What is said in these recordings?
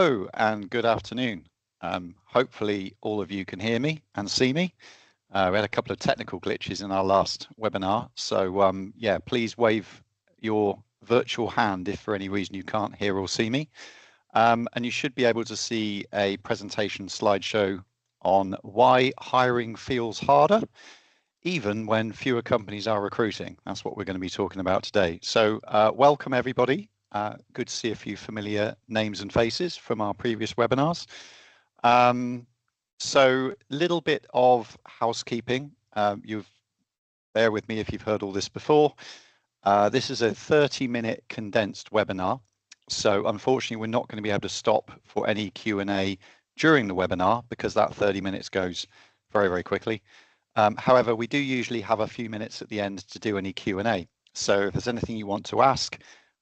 Hello and good afternoon. Hopefully all of you can hear me and see me. We had a couple of technical glitches in our last webinar, so yeah, please wave your virtual hand if for any reason you can't hear or see me. And you should be able to see a presentation slideshow on why hiring feels harder, even when fewer companies are recruiting. That's what we're going to be talking about today. So welcome everybody. Good to see a few familiar names and faces from our previous webinars. So little bit of housekeeping. You've bear with me if you've heard all this before. This is a 30-minute condensed webinar. So unfortunately, we're not going to be able to stop for any Q&A during the webinar because that 30 minutes goes very, very quickly. However, we do usually have a few minutes at the end to do any Q&A. So if there's anything you want to ask,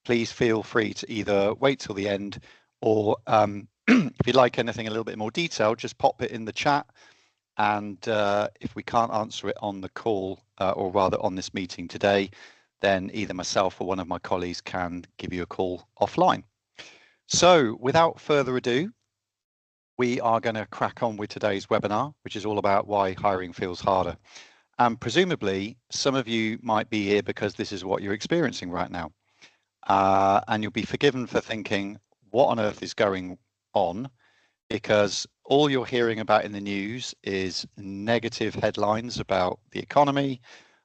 please feel free to either wait till the end or if you'd like anything a little bit more detailed, just pop it in the chat. And if we can't answer it on the call, or rather on this meeting today, then either myself or one of my colleagues can give you a call offline. So without further ado, we are going to crack on with today's webinar, which is all about why hiring feels harder. And presumably, some of you might be here because this is what you're experiencing right now. And you'll be forgiven for thinking, what on earth is going on? Because all you're hearing about in the news is negative headlines about the economy,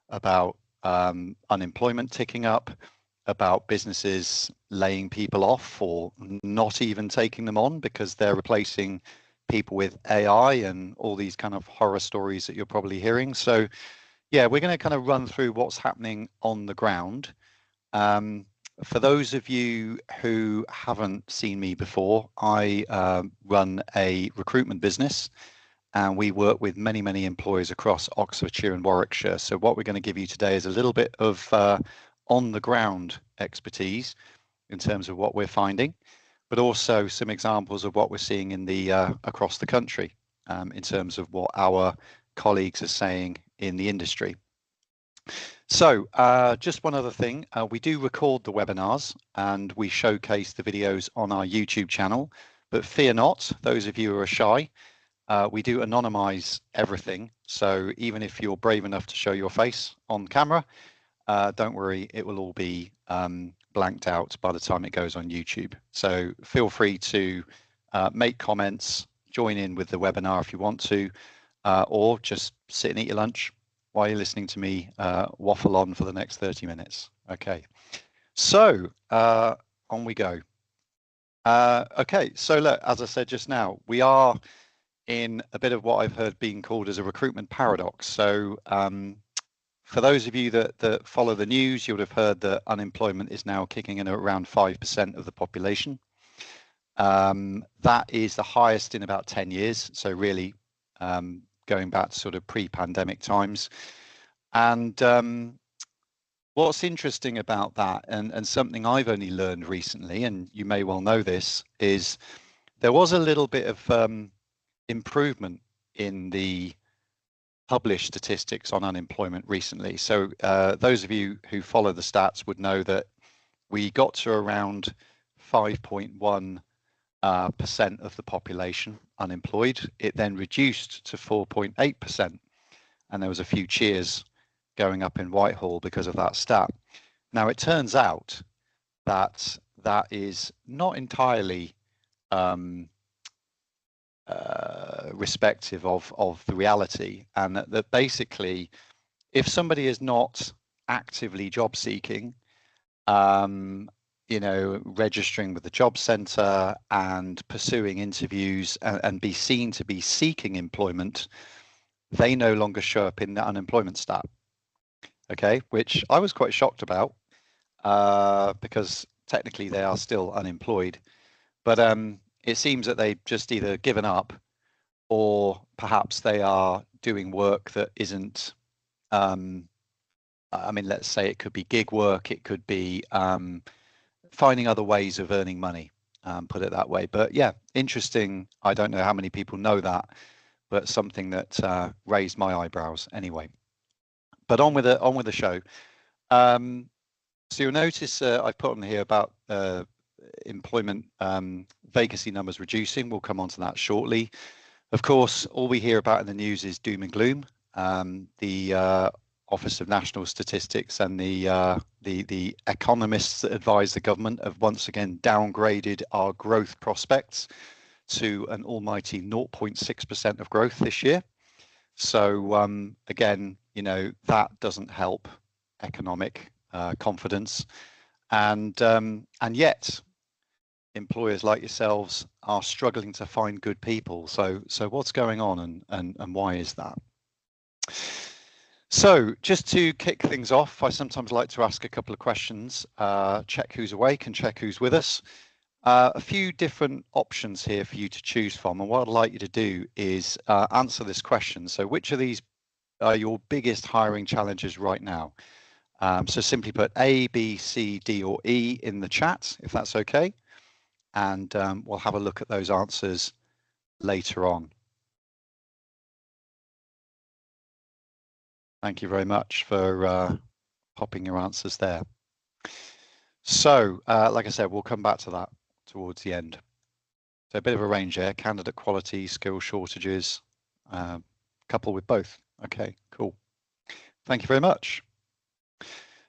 about unemployment ticking up, about businesses laying people off or not even taking them on because they're replacing people with AI and all these kind of horror stories that you're probably hearing. So yeah, we're going to kind of run through what's happening on the ground. For those of you who haven't seen me before, I run a recruitment business and we work with many, many employers across Oxfordshire and Warwickshire. So what we're going to give you today is a little bit of on the ground expertise in terms of what we're finding, but also some examples of what we're seeing in the across the country in terms of what our colleagues are saying in the industry. So just one other thing, we do record the webinars and we showcase the videos on our YouTube channel, but fear not, those of you who are shy, we do anonymize everything. So even if you're brave enough to show your face on camera, don't worry, it will all be blanked out by the time it goes on YouTube. So feel free to make comments, join in with the webinar if you want to, or just sit and eat your lunch while you're listening to me waffle on for the next 30 minutes. Okay, so on we go. Okay, so look, as I said just now, we are in a bit of what I've heard being called as a recruitment paradox. So for those of you that follow the news, you would have heard that unemployment is now kicking in at around 5% of the population. That is the highest in about 10 years. So really going back to sort of pre-pandemic times. And what's interesting about that, and something I've only learned recently, and you may well know this, is there was a little bit of improvement in the published statistics on unemployment recently. So those of you who follow the stats would know that we got to around 5.1% of the population unemployed. It then reduced to 4.8%, and there was a few cheers going up in Whitehall because of that stat. Now it turns out that that is not entirely respective of the reality, and that basically if somebody is not actively job seeking, you know, registering with the job centre and pursuing interviews and be seen to be seeking employment, they no longer show up in the unemployment stat. Okay, which I was quite shocked about because technically they are still unemployed, but it seems that they've just either given up or perhaps they are doing work that isn't, I mean, let's say it could be gig work, it could be finding other ways of earning money, put it that way. But yeah, interesting. I don't know how many people know that, but something that raised my eyebrows anyway. But on with the show. So you'll notice I've put on here about employment vacancy numbers reducing. We'll come on to that shortly. Of course, all we hear about in the news is doom and gloom. The Office of National Statistics and the economists that advise the government have once again downgraded our growth prospects to an almighty 0.6% of growth this year. So again, you know, that doesn't help economic confidence, and yet employers like yourselves are struggling to find good people. So what's going on, and why is that? So just to kick things off, I sometimes like to ask a couple of questions, check who's awake and check who's with us. A few different options here for you to choose from, and what I'd like you to do is answer this question. So which of these are your biggest hiring challenges right now? So simply put A, B, C, D, or E in the chat, if that's okay. And we'll have a look at those answers later on. Thank you very much for popping your answers there. So, like I said, we'll come back to that towards the end. So a bit of a range there: candidate quality, skill shortages, coupled with both. Okay, cool. Thank you very much.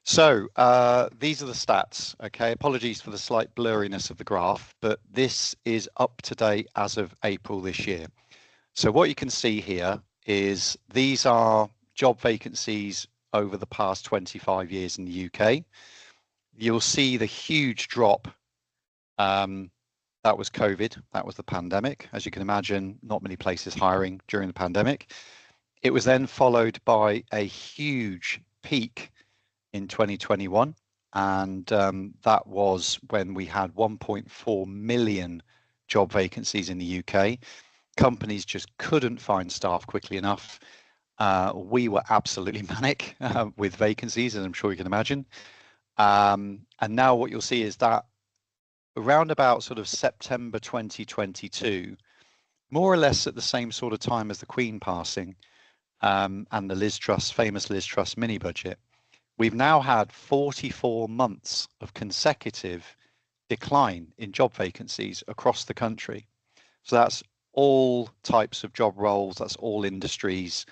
So these are the stats. Okay, apologies for the slight blurriness of the graph, but this is up to date as of April this year. So what you can see here is these are job vacancies over the past 25 years in the UK. You'll see the huge drop. That was COVID, that was the pandemic. As you can imagine, not many places hiring during the pandemic. It was then followed by a huge peak in 2021, and that was when we had 1.4 million job vacancies in the UK. Companies just couldn't find staff quickly enough. We were absolutely manic with vacancies, as I'm sure you can imagine. And now what you'll see is that around about sort of September 2022, more or less at the same sort of time as the Queen passing and the Liz Truss, famous Liz Truss mini budget, we've now had 44 months of consecutive decline in job vacancies across the country. So that's all types of job roles, that's all industries.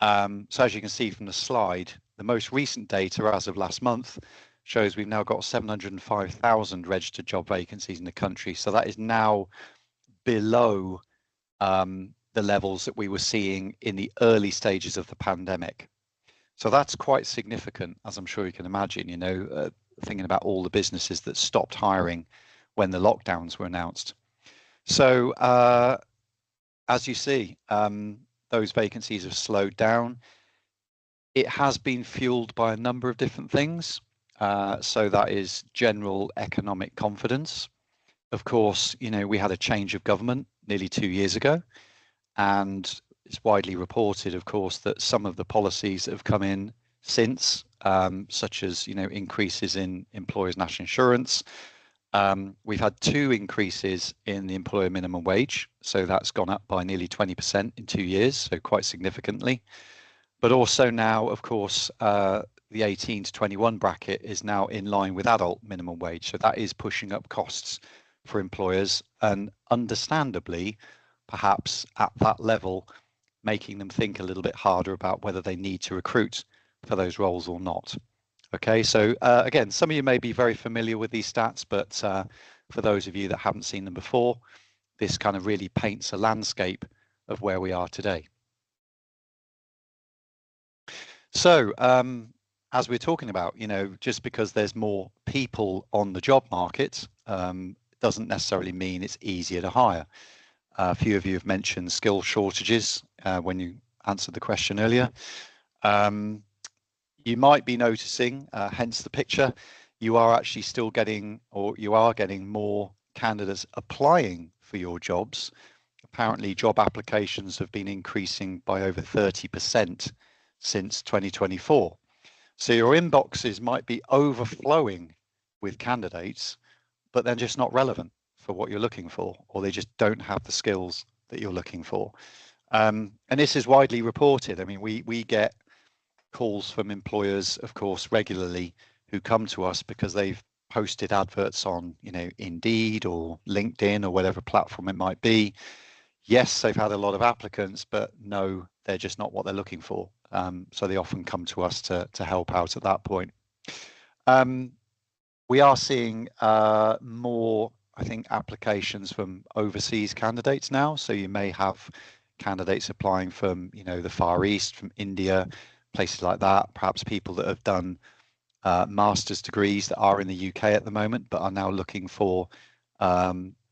So as you can see from the slide, the most recent data as of last month shows we've now got 705,000 registered job vacancies in the country. So that is now below the levels that we were seeing in the early stages of the pandemic. So that's quite significant, as I'm sure you can imagine, you know, thinking about all the businesses that stopped hiring when the lockdowns were announced. So as you see, those vacancies have slowed down. It has been fueled by a number of different things. So that is general economic confidence. Of course, you know, we had a change of government nearly 2 years ago, and it's widely reported, of course, that some of the policies that have come in since, such as, you know, increases in employers' national insurance. We've had 2 increases in the employer minimum wage, so that's gone up by nearly 20% in 2 years, so quite significantly. But also now, of course, the 18 to 21 bracket is now in line with adult minimum wage. So that is pushing up costs for employers, and understandably, perhaps at that level, making them think a little bit harder about whether they need to recruit for those roles or not. Okay, so again, some of you may be very familiar with these stats, but for those of you that haven't seen them before, this kind of really paints a landscape of where we are today. So as we're talking about, you know, just because there's more people on the job market doesn't necessarily mean it's easier to hire. A few of you have mentioned skill shortages when you answered the question earlier. You might be noticing, hence the picture, you are actually still getting, or you are getting more candidates applying for your jobs. Apparently job applications have been increasing by over 30% since 2024. So your inboxes might be overflowing with candidates, but they're just not relevant for what you're looking for, or they just don't have the skills that you're looking for. And this is widely reported. I mean, we get calls from employers, of course, regularly, who come to us because they've posted adverts on, Indeed or LinkedIn or whatever platform it might be. Yes, they've had a lot of applicants, but no, they're just not what they're looking for. So they often come to us to help out at that point. We are seeing more, I think, applications from overseas candidates now. So you may have candidates applying from, the Far East, from India, places like that. Perhaps people that have done master's degrees that are in the UK at the moment, but are now looking for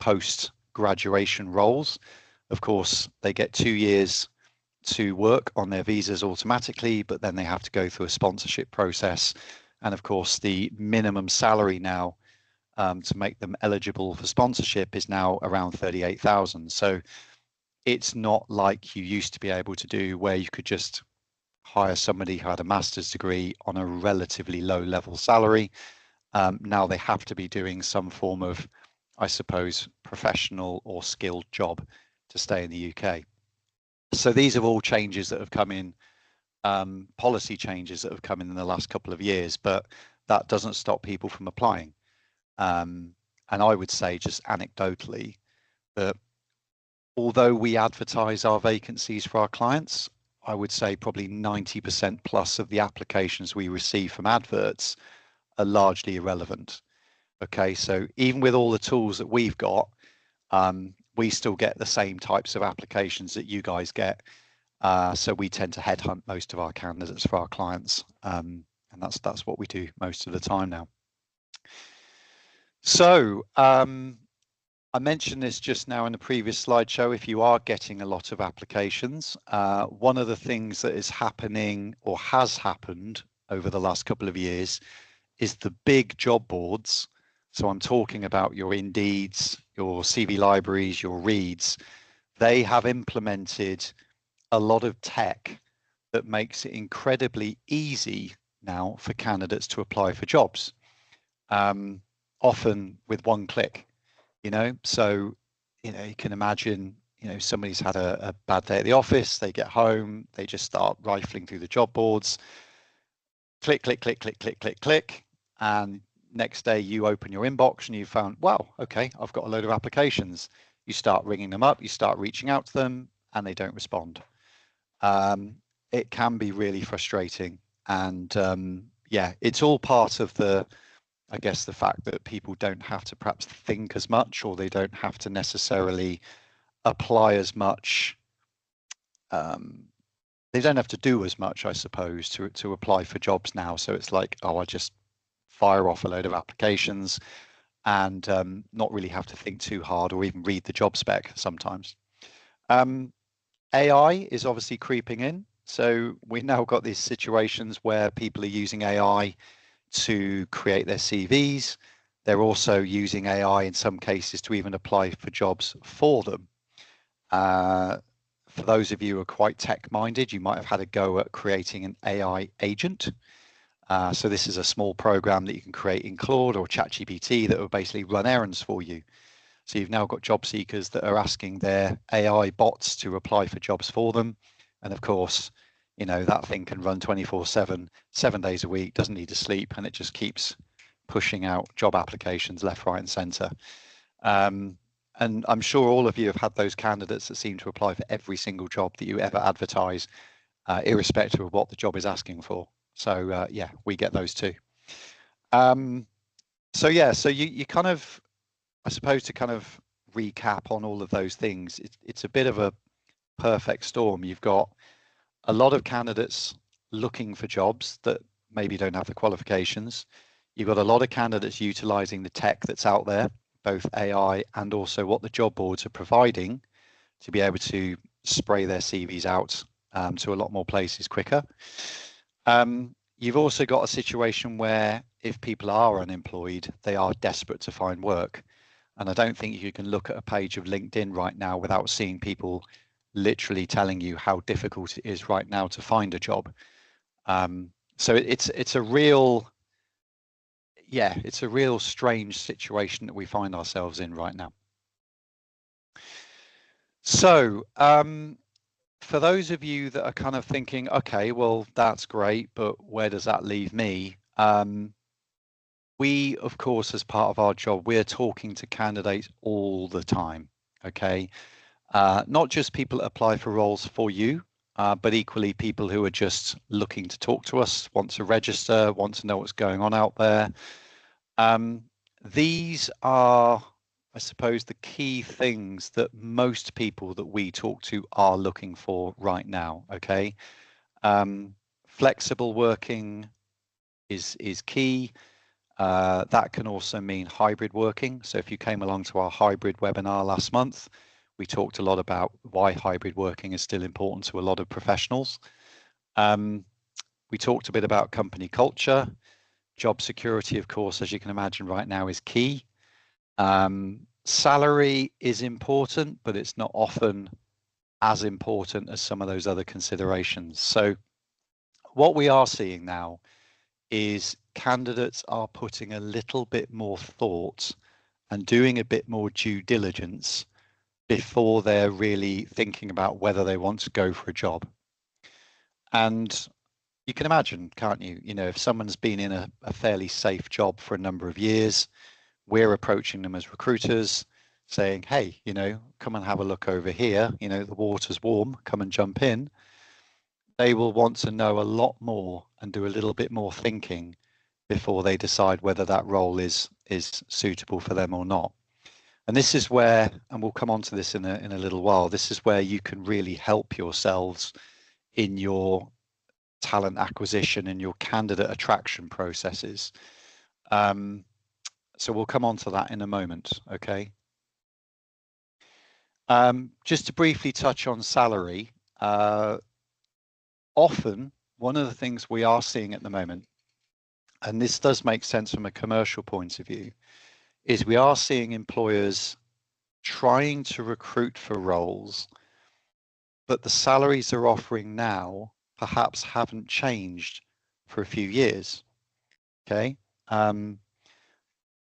post-graduation roles. Of course, they get 2 years to work on their visas automatically, but then they have to go through a sponsorship process. And of course, the minimum salary now to make them eligible for sponsorship is now around 38,000. So it's not like you used to be able to do, where you could just hire somebody who had a master's degree on a relatively low level salary. Now they have to be doing some form of, I suppose, professional or skilled job to stay in the UK. So these are all changes that have come in, policy changes that have come in the last couple of years, but that doesn't stop people from applying. And I would say, just anecdotally, that although we advertise our vacancies for our clients, I would say probably 90% plus of the applications we receive from adverts are largely irrelevant. Okay, so even with all the tools that we've got, we still get the same types of applications that you guys get. So we tend to headhunt most of our candidates for our clients, and that's what we do most of the time now. So I mentioned this just now in the previous slideshow. If you are getting a lot of applications, one of the things that is happening or has happened over the last couple of years is the big job boards. So I'm talking about your Indeeds, your CV libraries, your Reads. They have implemented a lot of tech that makes it incredibly easy now for candidates to apply for jobs, often with one click. So you can imagine, somebody's had a bad day at the office, they get home, they just start rifling through the job boards, click, click, click, click, click, click, click, and next day you open your inbox and you found, wow, okay, I've got a load of applications. You start ringing them up, you start reaching out to them, and they don't respond. It can be really frustrating, and yeah, it's all part of the fact that people don't have to perhaps think as much, or they don't have to necessarily apply as much. They don't have to do as much, I suppose, to apply for jobs now. So it's like, oh, I just fire off a load of applications and not really have to think too hard or even read the job spec sometimes. AI is obviously creeping in. So we've now got these situations where people are using AI to create their CVs. They're also using AI in some cases to even apply for jobs for them. For those of you who are quite tech-minded, you might have had a go at creating an AI agent. So this is a small program that you can create in Claude or ChatGPT that will basically run errands for you. So you've now got job seekers that are asking their AI bots to apply for jobs for them. And of course, that thing can run 24/7, 7 days a week, doesn't need to sleep, and it just keeps pushing out job applications left, right, and center. And I'm sure all of you have had those candidates that seem to apply for every single job that you ever advertise, irrespective of what the job is asking for. So yeah, we get those too. So yeah, so you kind of, I suppose, to kind of recap on all of those things, it's a bit of a perfect storm. You've got a lot of candidates looking for jobs that maybe don't have the qualifications. You've got a lot of candidates utilizing the tech that's out there, both AI and also what the job boards are providing, to be able to spray their CVs out to a lot more places quicker. You've also got a situation where if people are unemployed, they are desperate to find work. And I don't think you can look at a page of LinkedIn right now without seeing people literally telling you how difficult it is right now to find a job. So it's a real strange situation that we find ourselves in right now. So for those of you that are kind of thinking, okay, well, that's great, but where does that leave me? We, of course, as part of our job, we're talking to candidates all the time. Okay. Not just people that apply for roles for you, but equally people who are just looking to talk to us, want to register, want to know what's going on out there. These are, I suppose, the key things that most people that we talk to are looking for right now. Okay. Flexible working is key. That can also mean hybrid working. So if you came along to our hybrid webinar last month, we talked a lot about why hybrid working is still important to a lot of professionals. We talked a bit about company culture. Job security, of course, as you can imagine right now, is key. Salary is important, but it's not often as important as some of those other considerations. So what we are seeing now is candidates are putting a little bit more thought and doing a bit more due diligence before they're really thinking about whether they want to go for a job. And you can imagine, can't you? You know, if someone's been in a fairly safe job for a number of years, we're approaching them as recruiters saying, hey, you know, come and have a look over here. You know, the water's warm, come and jump in. They will want to know a lot more and do a little bit more thinking before they decide whether that role is suitable for them or not. And this is where, and we'll come on to this in a little while, this is where you can really help yourselves in your talent acquisition and your candidate attraction processes. So we'll come on to that in a moment, okay? Just to briefly touch on salary, often one of the things we are seeing at the moment, and this does make sense from a commercial point of view, is we are seeing employers trying to recruit for roles, but the salaries they're offering now perhaps haven't changed for a few years. Okay.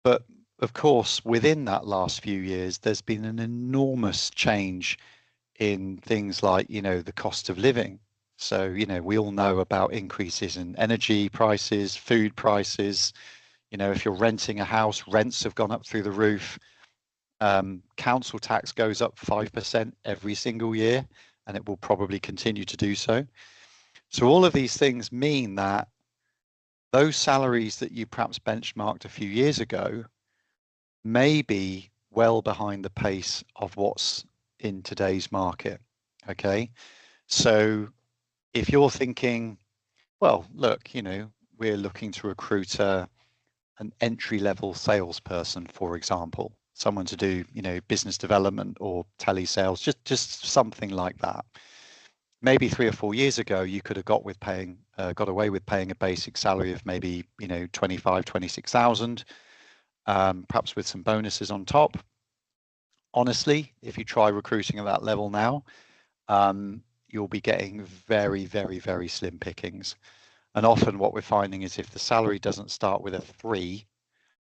But of course, within that last few years, there's been an enormous change in things like, you know, the cost of living. So, you know, we all know about increases in energy prices, food prices. You know, if you're renting a house, rents have gone up through the roof. Council tax goes up 5% every single year, and it will probably continue to do so. So all of these things mean that those salaries that you perhaps benchmarked a few years ago may be well behind the pace of what's in today's market. Okay. So if you're thinking, well, look, you know, we're looking to recruit an entry-level salesperson, for example, someone to do, you know, business development or telesales, just something like that. Maybe 3 or 4 years ago, you could have got away with paying a basic salary of maybe, you know, 25, 26,000, perhaps with some bonuses on top. Honestly, if you try recruiting at that level now, you'll be getting very, very, very slim pickings. And often what we're finding is if the salary doesn't start with a 3,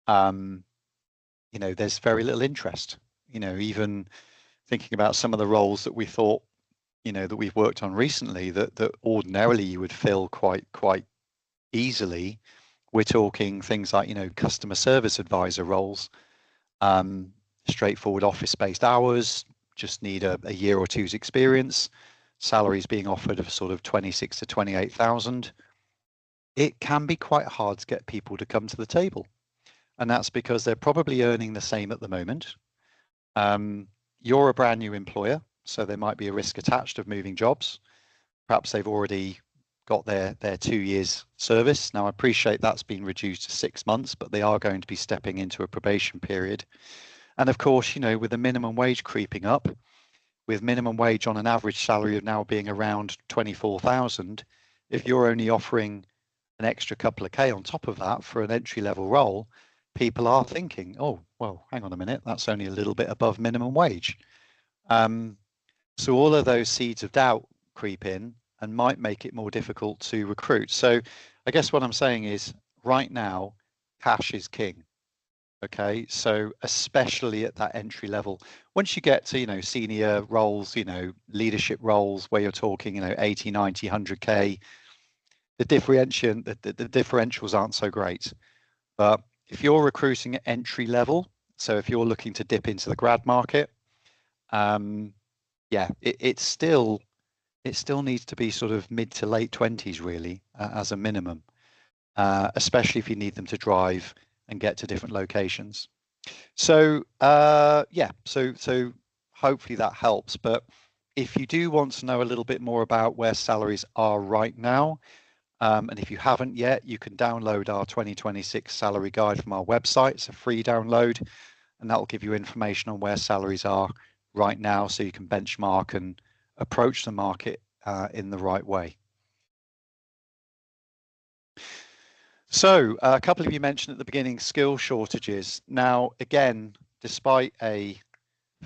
you know, there's very little interest. You know, even thinking about some of the roles that we thought, you know, that we've worked on recently that ordinarily you would fill quite easily. We're talking things like, you know, customer service advisor roles, straightforward office-based hours, just need a year or two's experience, salaries being offered of sort of 26 to 28,000. It can be quite hard to get people to come to the table. And that's because they're probably earning the same at the moment. You're a brand new employer, so there might be a risk attached of moving jobs. Perhaps they've already got their 2 years service. Now, I appreciate that's been reduced to 6 months, but they are going to be stepping into a probation period. And of course, you know, with the minimum wage creeping up, with minimum wage on an average salary of now being around 24,000, if you're only offering an extra couple of K on top of that for an entry level role, people are thinking, oh, well, hang on a minute, that's only a little bit above minimum wage. So all of those seeds of doubt creep in and might make it more difficult to recruit. So I guess what I'm saying is right now, cash is king. Okay, so especially at that entry level, once you get to, you know, senior roles, you know, leadership roles where you're talking, you know, 80, 90, 100K, the differentials aren't so great. But If you're recruiting at entry level, so if you're looking to dip into the grad market, yeah, it still needs to be sort of mid to late 20s really, as a minimum, especially if you need them to drive and get to different locations. So yeah, so hopefully that helps. But if you do want to know a little bit more about where salaries are right now, and if you haven't yet, you can download our 2026 salary guide from our website. It's a free download, and that will give you information on where salaries are right now, so you can benchmark and approach the market in the right way. So a couple of you mentioned at the beginning skill shortages. Now, again, despite a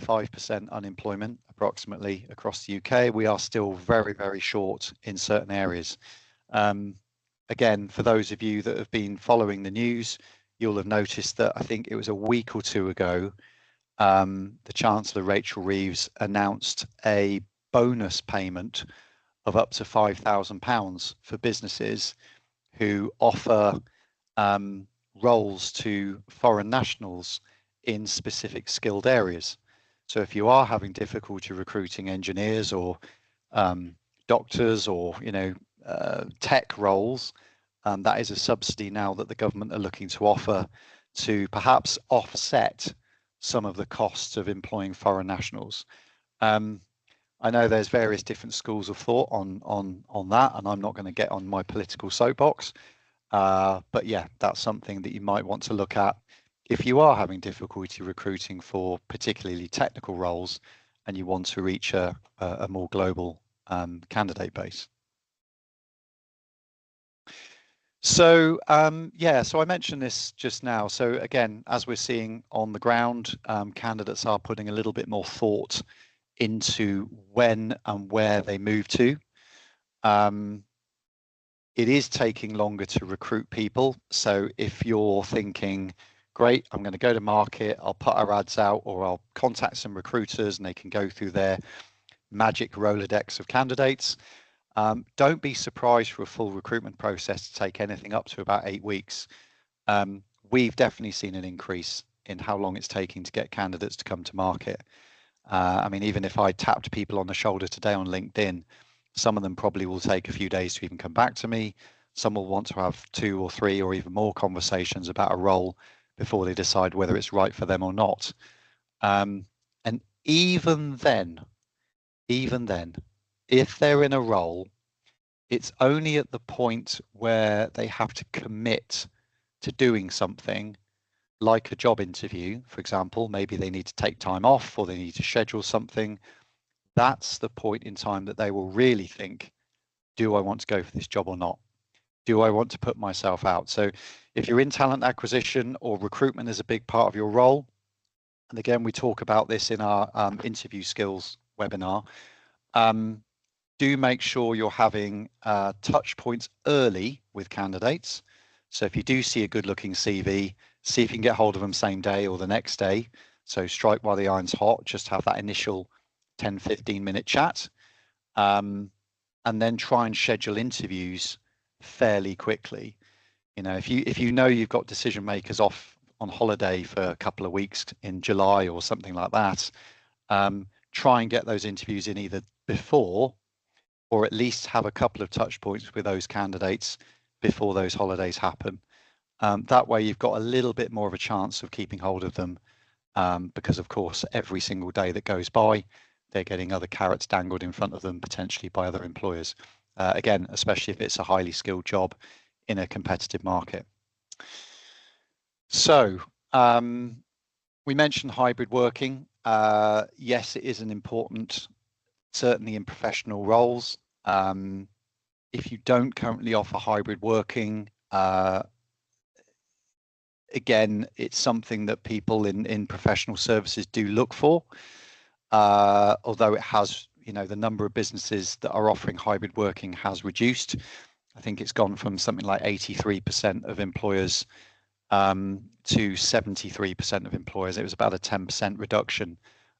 5% unemployment approximately across the UK, we are still very, very short in certain areas. Again, for those of you that have been following the news, you'll have noticed that I think it was a week or two ago, the Chancellor Rachel Reeves announced a bonus payment of up to £5,000 for businesses who offer roles to foreign nationals in specific skilled areas. So if you are having difficulty recruiting engineers or doctors or tech roles, that is a subsidy now that the government are looking to offer to perhaps offset some of the costs of employing foreign nationals. I know there's various different schools of thought on that, and I'm not going to get on my political soapbox. But yeah, that's something that you might want to look at if you are having difficulty recruiting for particularly technical roles and you want to reach a more global candidate base. So yeah, so I mentioned this just now. So again, as we're seeing on the ground, candidates are putting a little bit more thought into when and where they move to. It is taking longer to recruit people. So if you're thinking, great, I'm going to go to market, I'll put our ads out, or I'll contact some recruiters and they can go through their magic Rolodex of candidates. Don't be surprised for a full recruitment process to take anything up to about 8 weeks. We've definitely seen an increase in how long it's taking to get candidates to come to market. I mean, even if I tapped people on the shoulder today on LinkedIn, some of them probably will take a few days to even come back to me. Some will want to have 2 or 3 or even more conversations about a role before they decide whether it's right for them or not. And even then, if they're in a role, it's only at the point where they have to commit to doing something like a job interview, for example. Maybe they need to take time off or they need to schedule something. That's the point in time that they will really think, do I want to go for this job or not? Do I want to put myself out? So if you're in talent acquisition or recruitment is a big part of your role, and again, we talk about this in our interview skills webinar, do make sure you're having touch points early with candidates. So if you do see a good looking CV, see if you can get hold of them same day or the next day. So strike while the iron's hot, just have that initial 10, 15-minute chat. And then try and schedule interviews fairly quickly. You know, if you know you've got decision makers off on holiday for a couple of weeks in July or something like that, try and get those interviews in either before or at least have a couple of touch points with those candidates before those holidays happen. That way you've got a little bit more of a chance of keeping hold of them, because of course every single day that goes by they're getting other carrots dangled in front of them potentially by other employers, again especially if it's a highly skilled job in a competitive market. So we mentioned hybrid working. Yes, it is an important, certainly in professional roles. If you don't currently offer hybrid working, again, it's something that people in professional services do look for. Although it has, the number of businesses that are offering hybrid working has reduced. I think it's gone from something like 83% of employers to 73% of employers. It was about a 10% reduction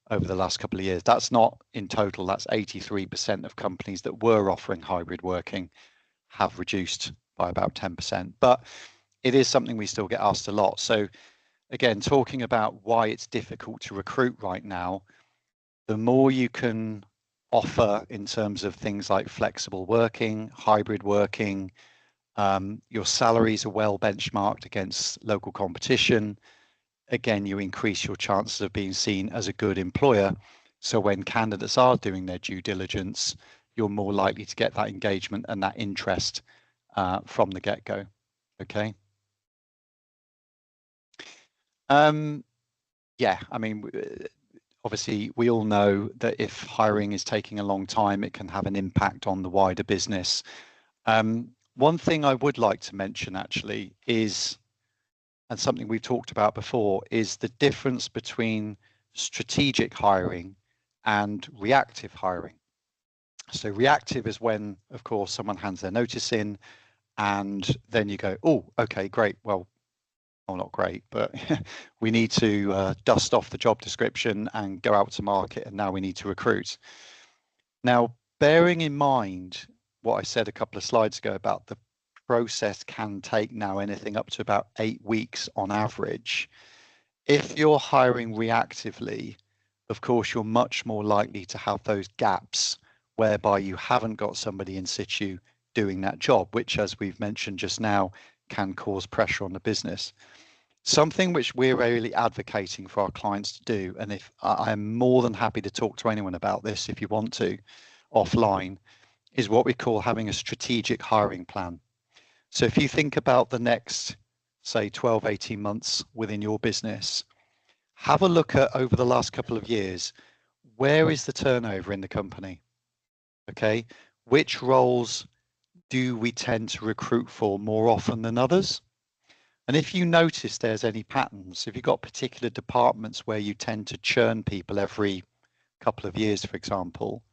over the last couple of years. That's not in total, that's 83% of companies that were offering hybrid working have reduced by about 10%. But it is something we still get asked a lot. So again, talking about why it's difficult to recruit right now, the more you can offer in terms of things like flexible working, hybrid working, your salaries are well benchmarked against local competition. Again, you increase your chances of being seen as a good employer. So when candidates are doing their due diligence, you're more likely to get that engagement and that interest from the get-go. Okay. Yeah, I mean, obviously, we all know that if hiring is taking a long time, it can have an impact on the wider business. One thing I would like to mention actually is, and something we've talked about before, is the difference between strategic hiring and reactive hiring. So reactive is when, of course, someone hands their notice in and then you go, oh, okay, great. Well, not great, but we need to dust off the job description and go out to market, and now we need to recruit. Now, bearing in mind what I said a couple of slides ago about the process can take now anything up to about 8 weeks on average. If you're hiring reactively, of course, you're much more likely to have those gaps whereby you haven't got somebody in situ doing that job, which, as we've mentioned just now, can cause pressure on the business. Something which we're really advocating for our clients to do, and if I am more than happy to talk to anyone about this if you want to offline, is what we call having a strategic hiring plan. So if you think about the next, say, 12, 18 months within your business, have a look at over the last couple of years, where is the turnover in the company? Okay, which roles do we tend to recruit for more often than others? And if you notice there's any patterns, if you've got particular departments where you tend to churn people every couple of years, for example,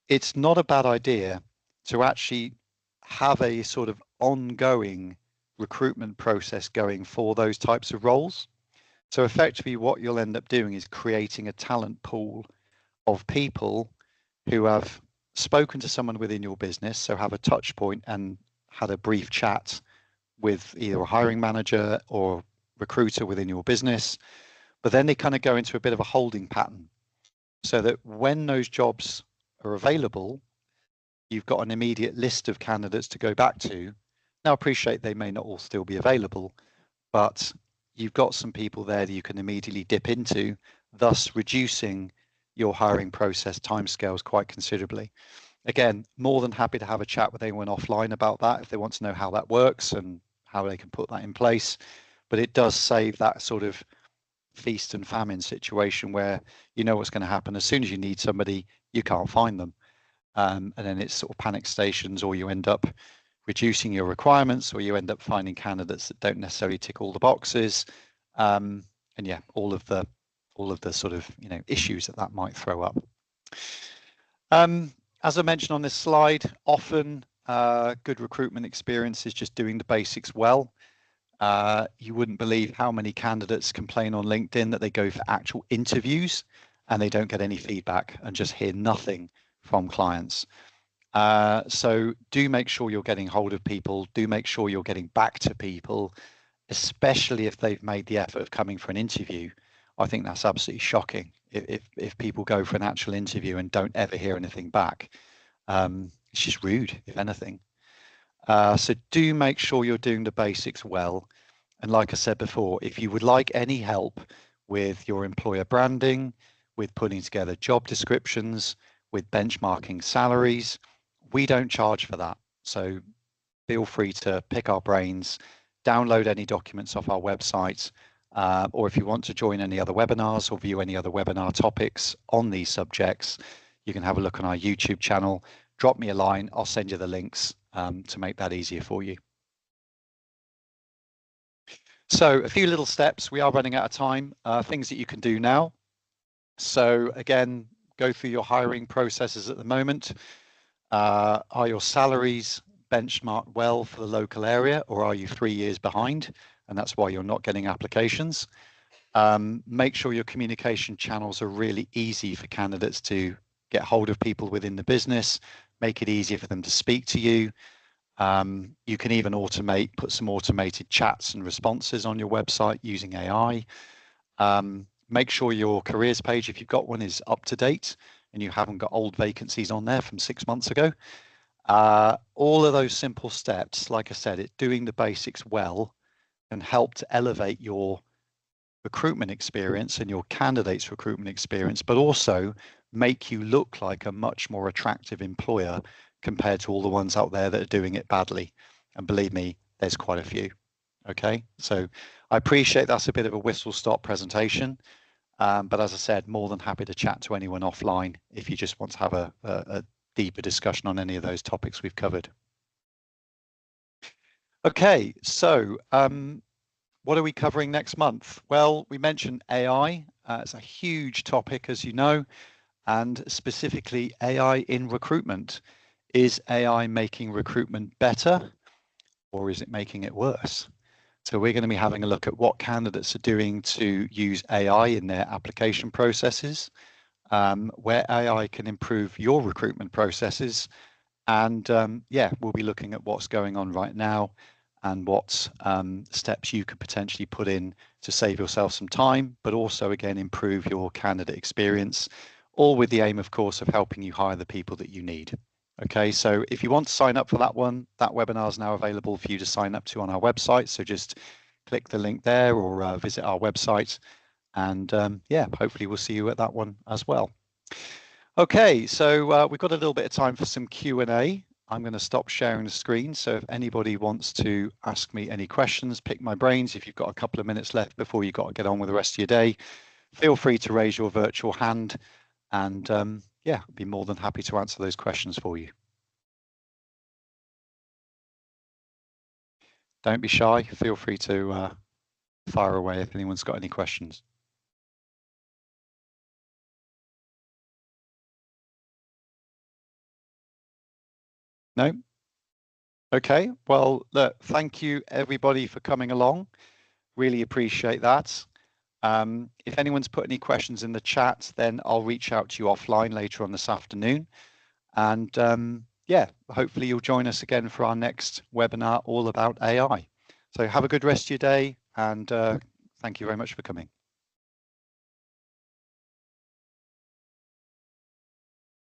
it's not a bad idea to actually have a sort of ongoing recruitment process going for those types of roles. So effectively what you'll end up doing is creating a talent pool of people who have spoken to someone within your business, so have a touch point and had a brief chat with either a hiring manager or recruiter within your business, but then they kind of go into a bit of a holding pattern so that when those jobs are available, you've got an immediate list of candidates to go back to. Now, appreciate they may not all still be available, but you've got some people there that you can immediately dip into, thus reducing your hiring process timescales quite considerably. Again, more than happy to have a chat with anyone offline about that if they want to know how that works and how they can put that in place. But it does save that sort of feast and famine situation where you know what's going to happen. As soon as you need somebody, you can't find them. And then it's sort of panic stations, or you end up reducing your requirements, or you end up finding candidates that don't necessarily tick all the boxes. And yeah, all of the sort of issues that might throw up. As I mentioned on this slide, often good recruitment experience is just doing the basics well. You wouldn't believe how many candidates complain on LinkedIn that they go for actual interviews and they don't get any feedback and just hear nothing from clients. So do make sure you're getting hold of people, do make sure you're getting back to people, especially if they've made the effort of coming for an interview. I think that's absolutely shocking if people go for an actual interview and don't ever hear anything back. It's just rude, if anything. So do make sure you're doing the basics well. And like I said before, if you would like any help with your employer branding, with putting together job descriptions, with benchmarking salaries, we don't charge for that. So feel free to pick our brains, download any documents off our website, or if you want to join any other webinars or view any other webinar topics on these subjects, you can have a look on our YouTube channel. Drop me a line, I'll send you the links to make that easier for you. So a few little steps, we are running out of time, things that you can do now. So again, go through your hiring processes at the moment. Are your salaries benchmarked well for the local area, or are you 3 years behind? And that's why you're not getting applications. Make sure your communication channels are really easy for candidates to get hold of people within the business, make it easier for them to speak to you. You can even put some automated chats and responses on your website using AI. Make sure your careers page, if you've got one, is up to date and you haven't got old vacancies on there from 6 months ago. All of those simple steps, like I said, doing the basics well can help to elevate your recruitment experience and your candidates' recruitment experience, but also make you look like a much more attractive employer compared to all the ones out there that are doing it badly. And believe me, there's quite a few. Okay, so I appreciate that's a bit of a whistle-stop presentation, but as I said, more than happy to chat to anyone offline if you just want to have a deeper discussion on any of those topics we've covered. Okay, so what are we covering next month? Well, we mentioned AI. It's a huge topic, as you know, and specifically AI in recruitment. Is AI making recruitment better, or is it making it worse? So we're going to be having a look at what candidates are doing to use AI in their application processes, where AI can improve your recruitment processes, and yeah, we'll be looking at what's going on right now and what steps you could potentially put in to save yourself some time, but also again improve your candidate experience, all with the aim, of course, of helping you hire the people that you need. Okay, so if you want to sign up for that one, that webinar is now available for you to sign up to on our website. So just click the link there or visit our website, and yeah, hopefully we'll see you at that one as well. Okay, so we've got a little bit of time for some Q&A. I'm going to stop sharing the screen. So if anybody wants to ask me any questions, pick my brains, if you've got a couple of minutes left before you've got to get on with the rest of your day, feel free to raise your virtual hand, and yeah, I'd be more than happy to answer those questions for you. Don't be shy. Feel free to fire away if anyone's got any questions. No? Okay, well, look, thank you everybody for coming along. Really appreciate that. If anyone's put any questions in the chat, then I'll reach out to you offline later on this afternoon. And yeah, hopefully you'll join us again for our next webinar all about AI. So have a good rest of your day, and thank you very much for coming.